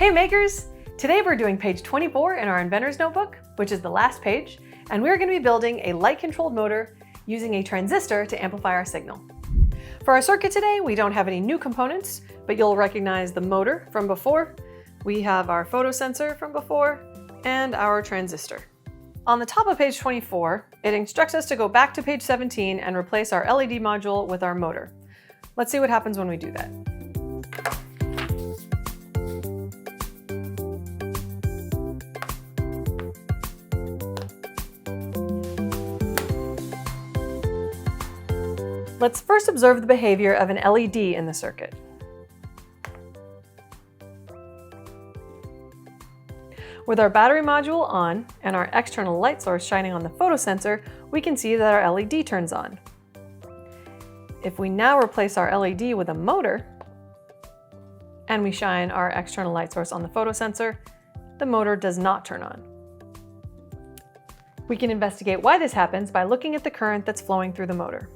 Hey makers! Today we're doing page 24 in our Inventor's Notebook, which is the last page, and we're going to be building a light-controlled motor using a transistor to amplify our signal. For our circuit today, we don't have any new components, but you'll recognize the motor from before. We have our photosensor from before, and our transistor. On the top of page 24, it instructs us to go back to page 17 and replace our LED module with our motor. Let's see what happens when we do that. Let's first observe the behavior of an LED in the circuit. With our battery module on and our external light source shining on the photosensor, we can see that our LED turns on. If we now replace our LED with a motor, and we shine our external light source on the photosensor, the motor does not turn on. We can investigate why this happens by looking at the current that's flowing through the motor.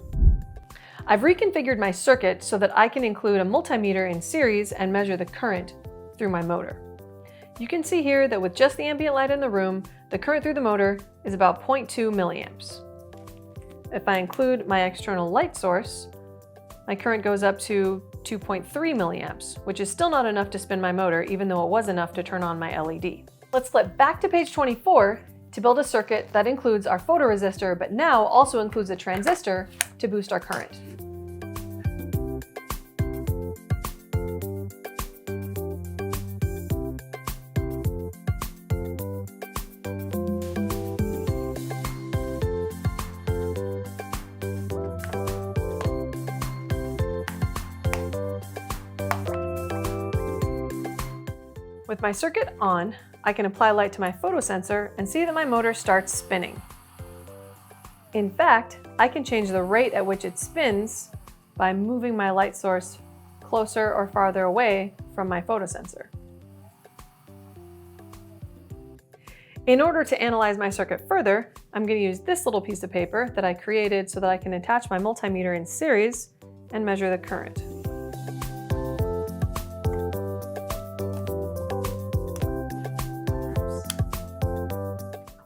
I've reconfigured my circuit so that I can include a multimeter in series and measure the current through my motor. You can see here that with just the ambient light in the room, the current through the motor is about 0.2 milliamps. If I include my external light source, my current goes up to 2.3 milliamps, which is still not enough to spin my motor, even though it was enough to turn on my LED. Let's flip back to page 24 to build a circuit that includes our photoresistor, but now also includes a transistor to boost our current. With my circuit on, I can apply light to my photosensor and see that my motor starts spinning. In fact, I can change the rate at which it spins by moving my light source closer or farther away from my photosensor. In order to analyze my circuit further, I'm going to use this little piece of paper that I created so that I can attach my multimeter in series and measure the current.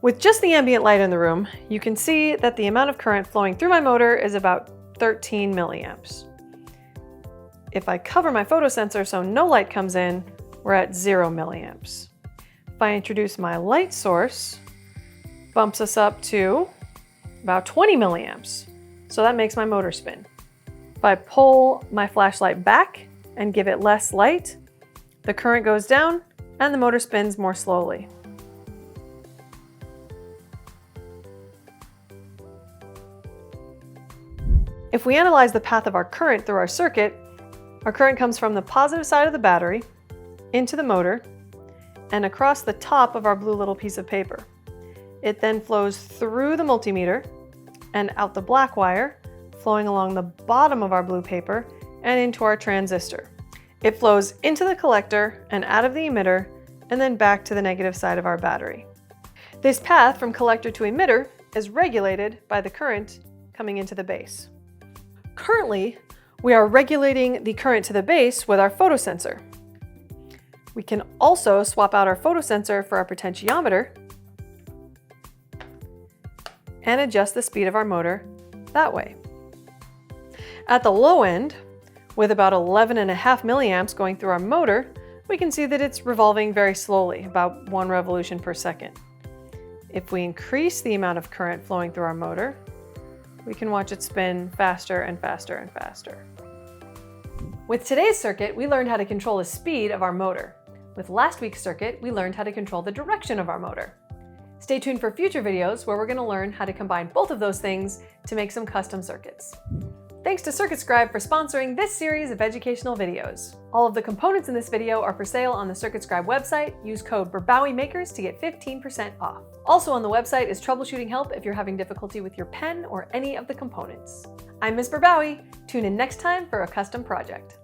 With just the ambient light in the room, you can see that the amount of current flowing through my motor is about 13 milliamps. If I cover my photosensor so no light comes in, we're at 0 milliamps. If I introduce my light source, bumps us up to about 20 milliamps. So that makes my motor spin. If I pull my flashlight back and give it less light, the current goes down and the motor spins more slowly. If we analyze the path of our current through our circuit, our current comes from the positive side of the battery into the motor and across the top of our blue little piece of paper. It then flows through the multimeter and out the black wire, flowing along the bottom of our blue paper and into our transistor. It flows into the collector and out of the emitter and then back to the negative side of our battery. This path from collector to emitter is regulated by the current coming into the base. Currently, we are regulating the current to the base with our photosensor. We can also swap out our photosensor for our potentiometer and adjust the speed of our motor that way. At the low end, with about 11.5 milliamps going through our motor, we can see that it's revolving very slowly, about 1 revolution per second. If we increase the amount of current flowing through our motor, we can watch it spin faster and faster and faster. With today's circuit, we learned how to control the speed of our motor. With last week's circuit, we learned how to control the direction of our motor. Stay tuned for future videos where we're going to learn how to combine both of those things to make some custom circuits. Thanks to Scribe for sponsoring this series of educational videos. All of the components in this video are for sale on the Scribe website. Use code BerbawyMakers to get 15% off. Also on the website is troubleshooting help if you're having difficulty with your pen or any of the components. I'm Ms. Berbawy. Tune in next time for a custom project.